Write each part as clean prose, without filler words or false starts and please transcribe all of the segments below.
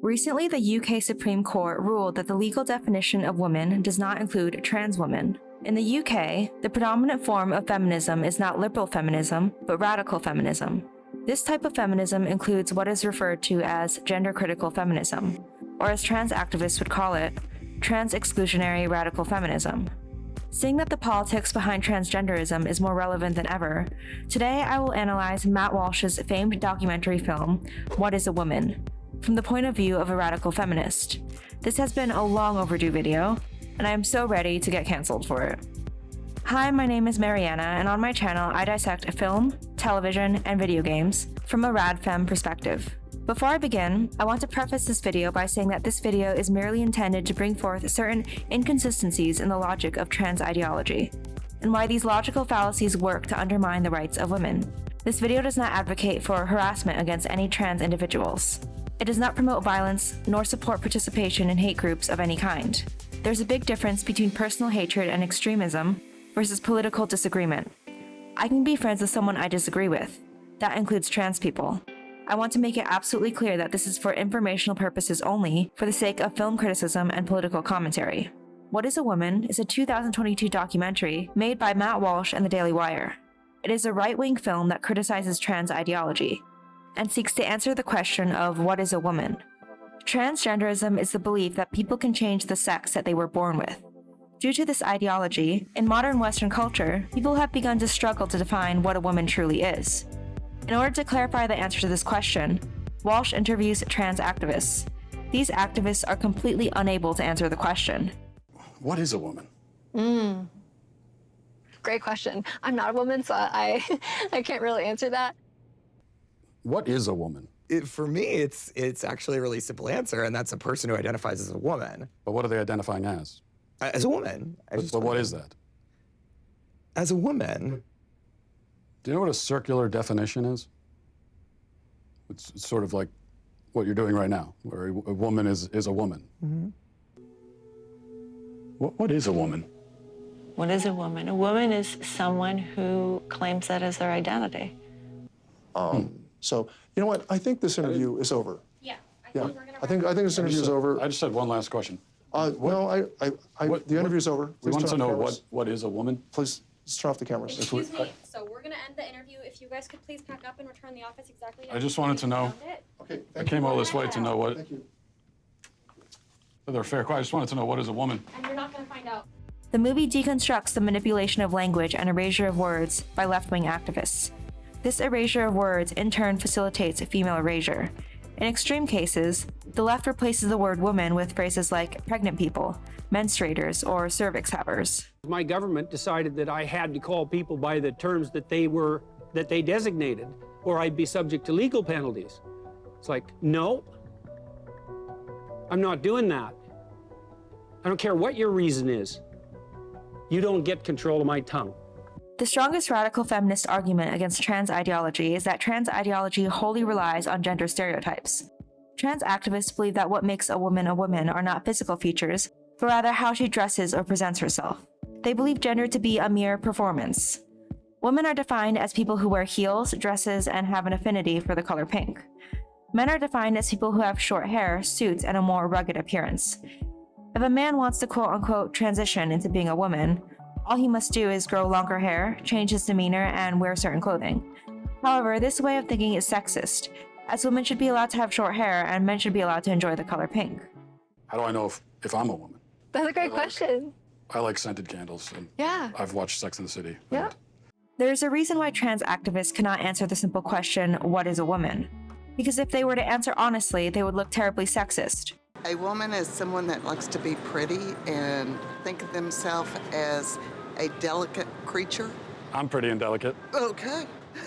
Recently, the UK Supreme Court ruled that the legal definition of woman does not include trans women. In the UK, the predominant form of feminism is not liberal feminism, but radical feminism. This type of feminism includes what is referred to as gender-critical feminism, or as trans activists would call it, trans-exclusionary radical feminism. Seeing that the politics behind transgenderism is more relevant than ever, today I will analyze Matt Walsh's famed documentary film, What is a Woman?, from the point of view of a radical feminist. This has been a long overdue video, and I am so ready to get cancelled for it. Hi, my name is Mariana, and on my channel I dissect film, television, and video games from a radfem perspective. Before I begin, I want to preface this video by saying that this video is merely intended to bring forth certain inconsistencies in the logic of trans ideology, and why these logical fallacies work to undermine the rights of women. This video does not advocate for harassment against any trans individuals. It does not promote violence, nor support participation in hate groups of any kind. There's a big difference between personal hatred and extremism versus political disagreement. I can be friends with someone I disagree with. That includes trans people. I want to make it absolutely clear that this is for informational purposes only, for the sake of film criticism and political commentary. What is a Woman is a 2022 documentary made by Matt Walsh and the Daily Wire. It is a right-wing film that criticizes trans ideology and seeks to answer the question of what is a woman. Transgenderism is the belief that people can change the sex that they were born with. Due to this ideology, in modern Western culture, people have begun to struggle to define what a woman truly is. In order to clarify the answer to this question, Walsh interviews trans activists. These activists are completely unable to answer the question. What is a woman? Great question. I'm not a woman, so I can't really answer that. What is a woman? For me, it's actually a really simple answer, and that's a person who identifies as a woman. But what are they identifying as? As a woman. But what is that? As a woman. Do you know what a circular definition is? It's sort of like what you're doing right now, where a woman is a woman. Mm-hmm. What is a woman? What is a woman? A woman is someone who claims that as their identity. So, you know what? I think this interview is over. Yeah, I think this interview is over. I just had one last question. No, the interview's over. We want to turn off know the cameras. what is a woman? Please turn off the cameras. Excuse me. So we're gonna end the interview. If you guys could please pack up and return the office exactly. I just wanted to know. Okay. I came all this way to know what. Thank you. They're fair question. I just wanted to know what is a woman. And you're not gonna find out. The movie deconstructs the manipulation of language and erasure of words by left-wing activists. This erasure of words in turn facilitates female erasure. In extreme cases, the left replaces the word woman with phrases like pregnant people, menstruators, or cervix havers. My government decided that I had to call people by the terms that they designated, or I'd be subject to legal penalties. It's like, no, I'm not doing that. I don't care what your reason is. You don't get control of my tongue. The strongest radical feminist argument against trans ideology is that trans ideology wholly relies on gender stereotypes. Trans activists believe that what makes a woman are not physical features, but rather how she dresses or presents herself. They believe gender to be a mere performance. Women are defined as people who wear heels, dresses, and have an affinity for the color pink. Men are defined as people who have short hair, suits, and a more rugged appearance. If a man wants to quote-unquote transition into being a woman, all he must do is grow longer hair, change his demeanor, and wear certain clothing. However, this way of thinking is sexist, as women should be allowed to have short hair and men should be allowed to enjoy the color pink. How do I know if I'm a woman? That's a great question. I like scented candles, and Yeah. I've watched Sex and the City. Yeah. There's a reason why trans activists cannot answer the simple question, what is a woman? Because if they were to answer honestly, they would look terribly sexist. A woman is someone that likes to be pretty and think of themselves as a delicate creature. I'm pretty and delicate. Okay.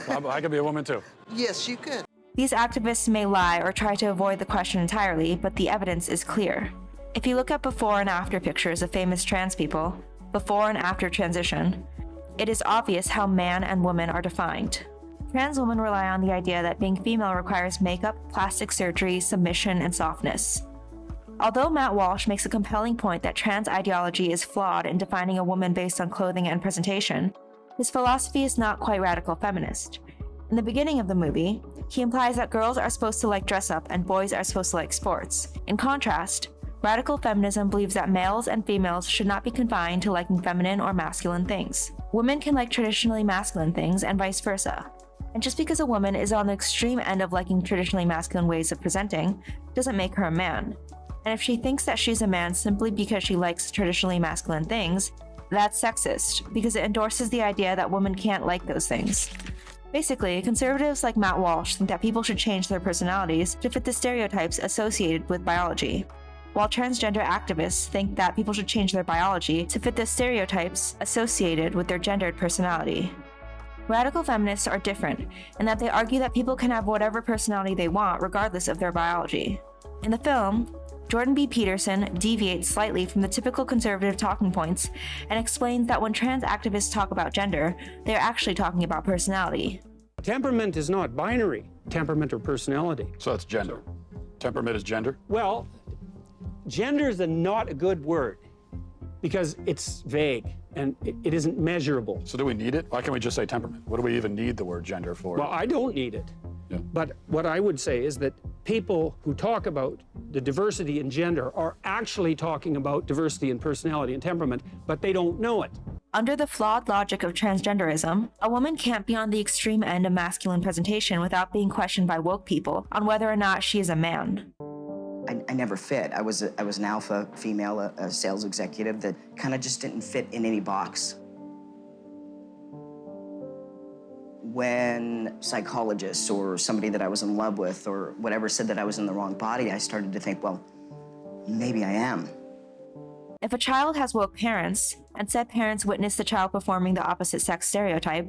I could be a woman too. Yes, you could. These activists may lie or try to avoid the question entirely, but the evidence is clear. If you look at before and after pictures of famous trans people, before and after transition, it is obvious how man and woman are defined. Trans women rely on the idea that being female requires makeup, plastic surgery, submission, and softness. Although Matt Walsh makes a compelling point that trans ideology is flawed in defining a woman based on clothing and presentation, his philosophy is not quite radical feminist. In the beginning of the movie, He implies that girls are supposed to like dress up and boys are supposed to like sports. In contrast, radical feminism believes that males and females should not be confined to liking feminine or masculine things. Women can like traditionally masculine things and vice versa. And just because a woman is on the extreme end of liking traditionally masculine ways of presenting doesn't make her a man. And if she thinks that she's a man simply because she likes traditionally masculine things, that's sexist, because it endorses the idea that women can't like those things. Basically, conservatives like Matt Walsh think that people should change their personalities to fit the stereotypes associated with biology, while transgender activists think that people should change their biology to fit the stereotypes associated with their gendered personality. Radical feminists are different in that they argue that people can have whatever personality they want regardless of their biology. In the film, Jordan B. Peterson deviates slightly from the typical conservative talking points and explains that when trans activists talk about gender, they are actually talking about personality. Temperament is not binary, temperament or personality. So that's gender. Temperament is gender? Well, gender is not a good word because it's vague and it isn't measurable. So do we need it? Why can't we just say temperament? What do we even need the word gender for? Well, I don't need it. Yeah. But what I would say is that people who talk about the diversity in gender are actually talking about diversity in personality and temperament, but they don't know it. Under the flawed logic of transgenderism, a woman can't be on the extreme end of masculine presentation without being questioned by woke people on whether or not she is a man. I never fit. I was an alpha female, a sales executive that kind of just didn't fit in any box. When psychologists or somebody that I was in love with or whatever said that I was in the wrong body, I started to think, well, maybe I am. If a child has woke parents, and said parents witness the child performing the opposite sex stereotype,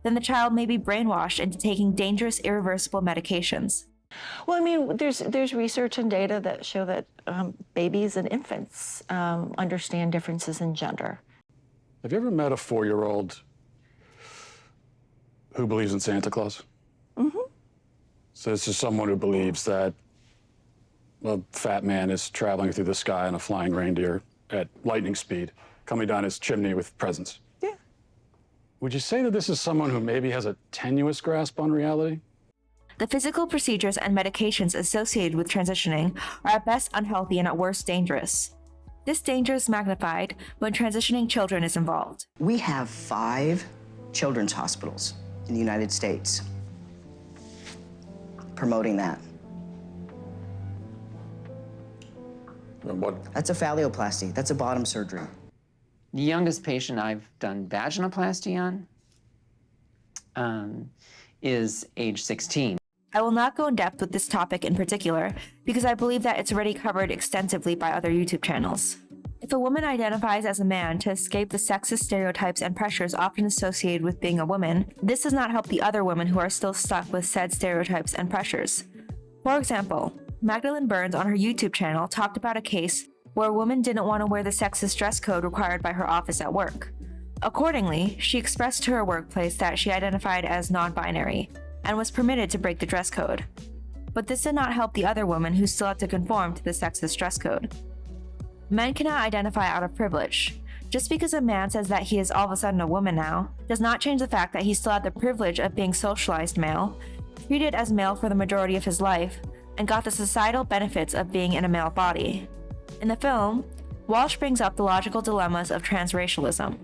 then the child may be brainwashed into taking dangerous, irreversible medications. Well, I mean, there's research and data that show that babies and infants understand differences in gender. Have you ever met a 4-year-old who believes in Santa Claus? Mm-hmm. So this is someone who believes that a fat man is traveling through the sky on a flying reindeer at lightning speed, coming down his chimney with presents. Yeah. Would you say that this is someone who maybe has a tenuous grasp on reality? The physical procedures and medications associated with transitioning are at best unhealthy and at worst dangerous. This danger is magnified when transitioning children is involved. We have 5 children's hospitals in the United States promoting that. What? That's a phalloplasty. That's a bottom surgery. The youngest patient I've done vaginoplasty on is age 16. I will not go in depth with this topic in particular because I believe that it's already covered extensively by other YouTube channels. If a woman identifies as a man to escape the sexist stereotypes and pressures often associated with being a woman, this does not help the other women who are still stuck with said stereotypes and pressures. For example, Magdalene Burns on her YouTube channel talked about a case where a woman didn't want to wear the sexist dress code required by her office at work. Accordingly, she expressed to her workplace that she identified as non-binary and was permitted to break the dress code. But this did not help the other woman who still had to conform to the sexist dress code. Men cannot identify out of privilege. Just because a man says that he is all of a sudden a woman now, does not change the fact that he still had the privilege of being socialized male, treated as male for the majority of his life, and got the societal benefits of being in a male body. In the film, Walsh brings up the logical dilemmas of transracialism.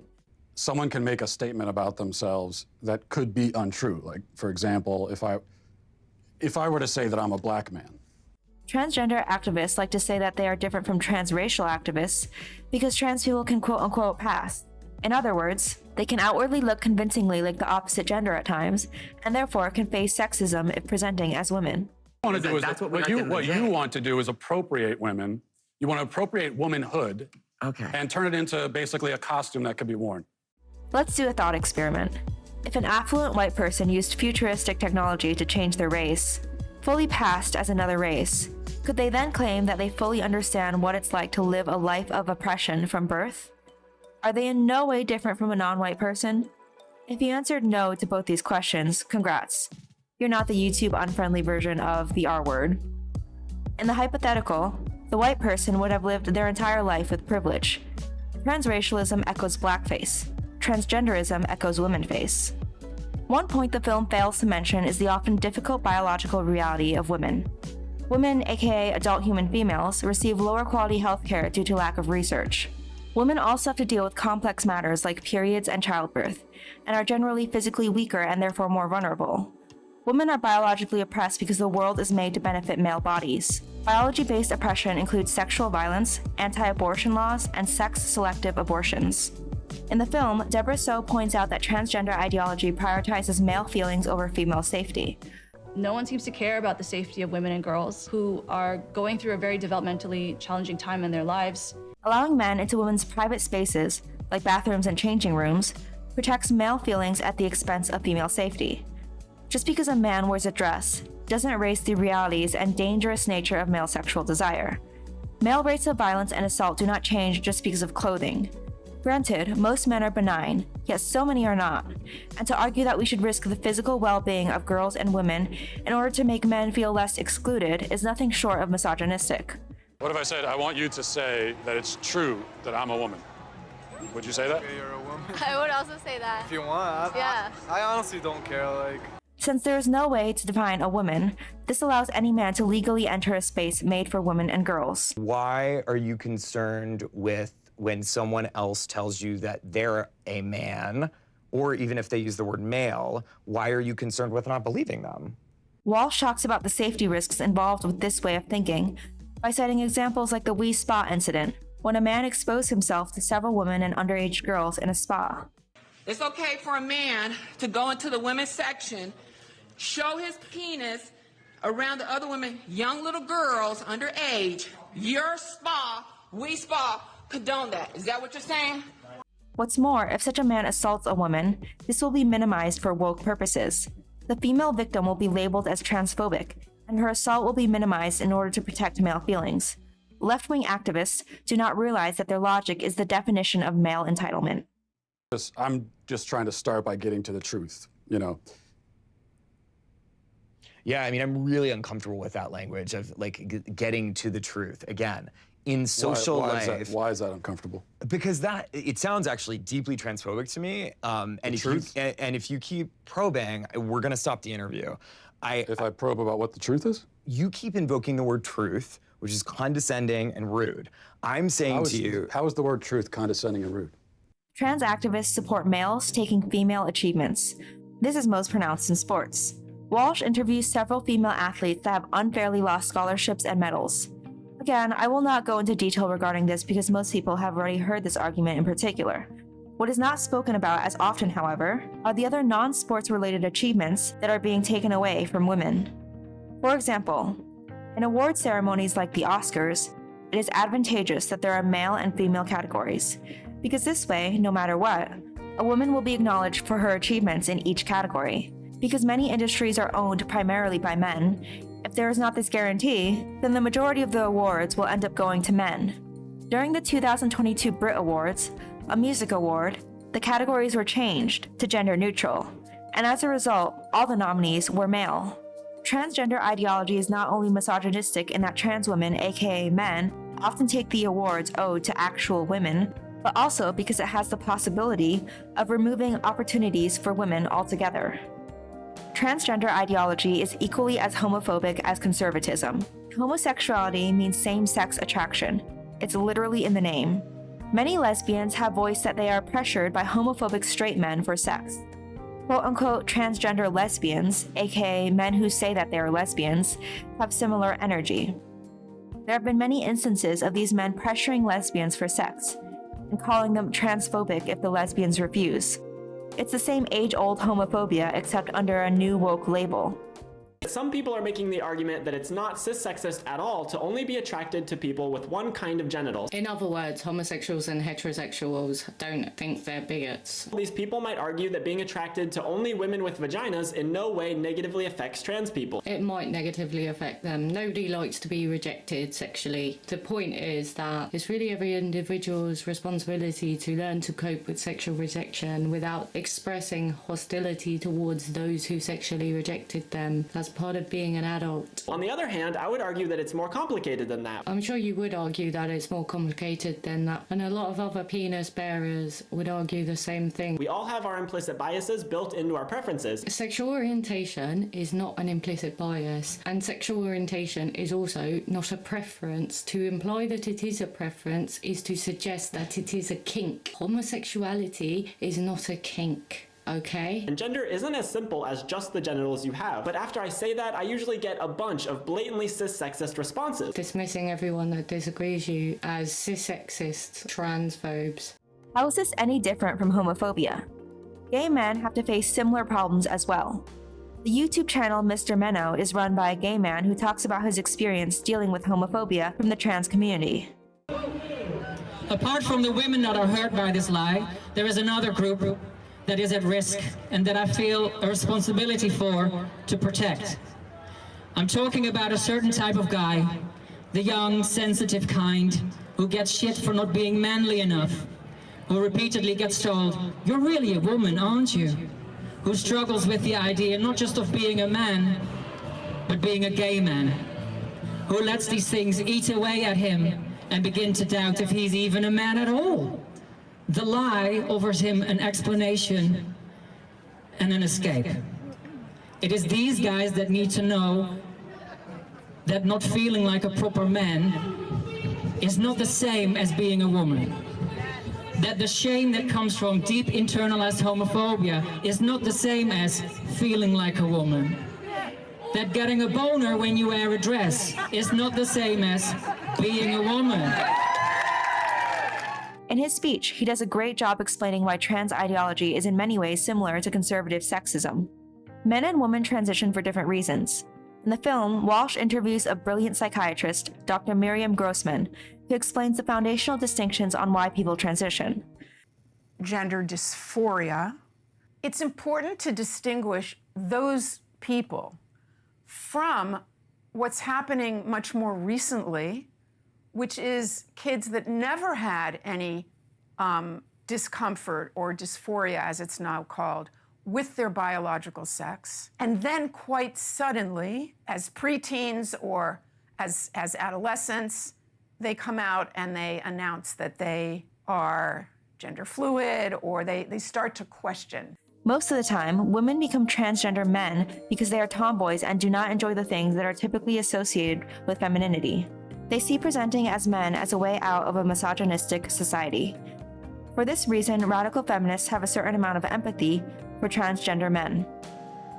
Someone can make a statement about themselves that could be untrue. Like, for example, if I were to say that I'm a black man. Transgender activists like to say that they are different from transracial activists because trans people can quote-unquote pass. In other words, they can outwardly look convincingly like the opposite gender at times, and therefore can face sexism if presenting as women. What you want to do is appropriate women. You want to appropriate womanhood, and turn it into basically a costume that could be worn. Let's do a thought experiment. If an affluent white person used futuristic technology to change their race, fully passed as another race, could they then claim that they fully understand what it's like to live a life of oppression from birth? Are they in no way different from a non-white person? If you answered no to both these questions, congrats. You're not the YouTube unfriendly version of the R word. In the hypothetical, the white person would have lived their entire life with privilege. Transracialism echoes blackface. Transgenderism echoes womanface. One point the film fails to mention is the often difficult biological reality of women. Women, aka adult human females, receive lower quality healthcare due to lack of research. Women also have to deal with complex matters like periods and childbirth, and are generally physically weaker and therefore more vulnerable. Women are biologically oppressed because the world is made to benefit male bodies. Biology-based oppression includes sexual violence, anti-abortion laws, and sex-selective abortions. In the film, Deborah So points out that transgender ideology prioritizes male feelings over female safety. No one seems to care about the safety of women and girls who are going through a very developmentally challenging time in their lives. Allowing men into women's private spaces, like bathrooms and changing rooms, protects male feelings at the expense of female safety. Just because a man wears a dress doesn't erase the realities and dangerous nature of male sexual desire. Male rates of violence and assault do not change just because of clothing. Granted, most men are benign, yet so many are not, and to argue that we should risk the physical well-being of girls and women in order to make men feel less excluded is nothing short of misogynistic. What if I said, I want you to say that it's true that I'm a woman? Would you say that? Okay, you're a woman. I would also say that. If you want. I honestly don't care, like. Since there is no way to define a woman, this allows any man to legally enter a space made for women and girls. Why are you concerned with when someone else tells you that they're a man, or even if they use the word male, why are you concerned with not believing them? Walsh talks about the safety risks involved with this way of thinking by citing examples like the Wee Spa incident, when a man exposed himself to several women and underage girls in a spa. It's okay for a man to go into the women's section, show his penis around the other women, young little girls underage. Your spa, Wee Spa, condone that. Is that what you're saying? What's more, if such a man assaults a woman, this will be minimized for woke purposes. The female victim will be labeled as transphobic, and her assault will be minimized in order to protect male feelings. Left-wing activists do not realize that their logic is the definition of male entitlement. I'm just trying to start by getting to the truth, you know. Yeah, I mean, I'm really uncomfortable with that language of like getting to the truth. Again, in social life. Why is that uncomfortable? Because it sounds actually deeply transphobic to me. And if you keep probing, we're gonna stop the interview. If I probe about what the truth is? You keep invoking the word truth, which is condescending and rude. I'm saying to you— How is the word truth condescending and rude? Trans activists support males taking female achievements. This is most pronounced in sports. Walsh interviews several female athletes that have unfairly lost scholarships and medals. Again, I will not go into detail regarding this because most people have already heard this argument in particular. What is not spoken about as often, however, are the other non-sports related achievements that are being taken away from women. For example, in award ceremonies like the Oscars, it is advantageous that there are male and female categories, because this way, no matter what, a woman will be acknowledged for her achievements in each category. Because many industries are owned primarily by men, if there is not this guarantee, then the majority of the awards will end up going to men. During the 2022 Brit Awards, a music award, the categories were changed to gender neutral, and as a result, all the nominees were male. Transgender ideology is not only misogynistic in that trans women, aka men, often take the awards owed to actual women, but also because it has the possibility of removing opportunities for women altogether. Transgender ideology is equally as homophobic as conservatism. Homosexuality means same-sex attraction. It's literally in the name. Many lesbians have voiced that they are pressured by homophobic straight men for sex. Quote-unquote transgender lesbians, aka men who say that they are lesbians, have similar energy. There have been many instances of these men pressuring lesbians for sex, and calling them transphobic if the lesbians refuse. It's the same age-old homophobia, except under a new woke label. Some people are making the argument that it's not cis-sexist at all to only be attracted to people with one kind of genitals. In other words, homosexuals and heterosexuals don't think they're bigots. These people might argue that being attracted to only women with vaginas in no way negatively affects trans people. It might negatively affect them. Nobody likes to be rejected sexually. The point is that it's really every individual's responsibility to learn to cope with sexual rejection without expressing hostility towards those who sexually rejected them. That's part of being an adult. On the other hand, I would argue that it's more complicated than that. I'm sure you would argue that it's more complicated than that, and a lot of other penis bearers would argue the same thing. We all have our implicit biases built into our preferences. Sexual orientation is not an implicit bias, and sexual orientation is also not a preference. To imply that it is a preference is to suggest that it is a kink. Homosexuality is not a kink. Okay? And gender isn't as simple as just the genitals you have. But after I say that, I usually get a bunch of blatantly cis-sexist responses. Dismissing everyone that disagrees you as cis-sexist transphobes. How is this any different from homophobia? Gay men have to face similar problems as well. The YouTube channel Mr. Menno is run by a gay man who talks about his experience dealing with homophobia from the trans community. Apart from the women that are hurt by this lie, there is another group that is at risk and that I feel a responsibility for to protect. I'm talking about a certain type of guy, the young, sensitive kind, who gets shit for not being manly enough, who repeatedly gets told, "You're really a woman, aren't you?" Who struggles with the idea not just of being a man, but being a gay man, who lets these things eat away at him and begin to doubt if he's even a man at all. The lie offers him an explanation and an escape. It is these guys that need to know that not feeling like a proper man is not the same as being a woman. That the shame that comes from deep internalized homophobia is not the same as feeling like a woman. That getting a boner when you wear a dress is not the same as being a woman. In his speech, he does a great job explaining why trans ideology is in many ways similar to conservative sexism. Men and women transition for different reasons. In the film, Walsh interviews a brilliant psychiatrist, Dr. Miriam Grossman, who explains the foundational distinctions on why people transition. Gender dysphoria. It's important to distinguish those people from what's happening much more recently, which is kids that never had any discomfort or dysphoria, as it's now called, with their biological sex. And then quite suddenly, as preteens or as adolescents, they come out and they announce that they are gender fluid, or they start to question. Most of the time, women become transgender men because they are tomboys and do not enjoy the things that are typically associated with femininity. They see presenting as men as a way out of a misogynistic society. For this reason, radical feminists have a certain amount of empathy for transgender men.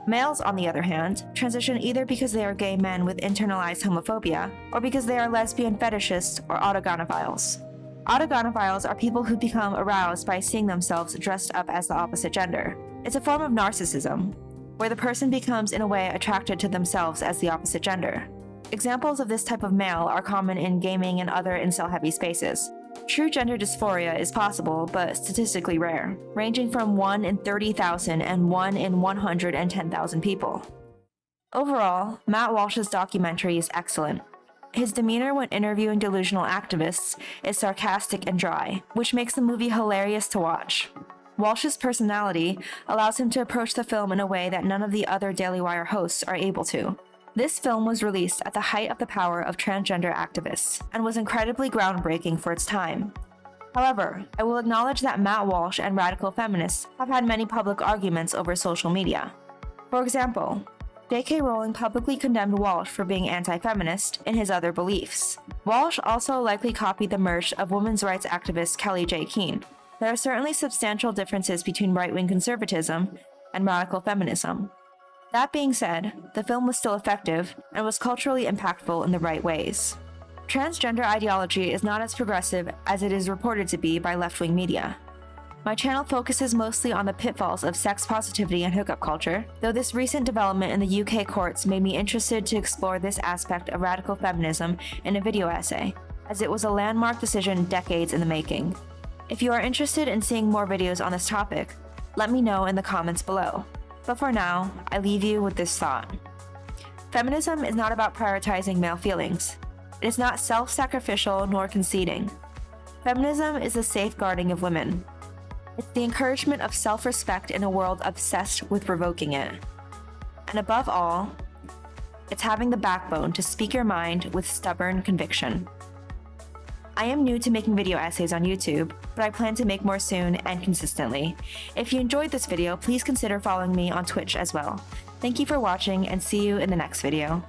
Males, on the other hand, transition either because they are gay men with internalized homophobia, or because they are lesbian fetishists or autogynephiles. Autogynephiles are people who become aroused by seeing themselves dressed up as the opposite gender. It's a form of narcissism, where the person becomes in a way attracted to themselves as the opposite gender. Examples of this type of male are common in gaming and other incel-heavy spaces. True gender dysphoria is possible, but statistically rare, ranging from 1 in 30,000 and 1 in 110,000 people. Overall, Matt Walsh's documentary is excellent. His demeanor when interviewing delusional activists is sarcastic and dry, which makes the movie hilarious to watch. Walsh's personality allows him to approach the film in a way that none of the other Daily Wire hosts are able to. This film was released at the height of the power of transgender activists, and was incredibly groundbreaking for its time. However, I will acknowledge that Matt Walsh and radical feminists have had many public arguments over social media. For example, J.K. Rowling publicly condemned Walsh for being anti-feminist in his other beliefs. Walsh also likely copied the merch of women's rights activist Kelly J. Keene. There are certainly substantial differences between right-wing conservatism and radical feminism. That being said, the film was still effective and was culturally impactful in the right ways. Transgender ideology is not as progressive as it is reported to be by left-wing media. My channel focuses mostly on the pitfalls of sex positivity and hookup culture, though this recent development in the UK courts made me interested to explore this aspect of radical feminism in a video essay, as it was a landmark decision decades in the making. If you are interested in seeing more videos on this topic, let me know in the comments below. But for now, I leave you with this thought. Feminism is not about prioritizing male feelings. It is not self-sacrificial nor conceding. Feminism is the safeguarding of women. It's the encouragement of self-respect in a world obsessed with revoking it. And above all, It's having the backbone to speak your mind with stubborn conviction. I am new to making video essays on YouTube, but I plan to make more soon and consistently. If you enjoyed this video, please consider following me on Twitch as well. Thank you for watching and see you in the next video.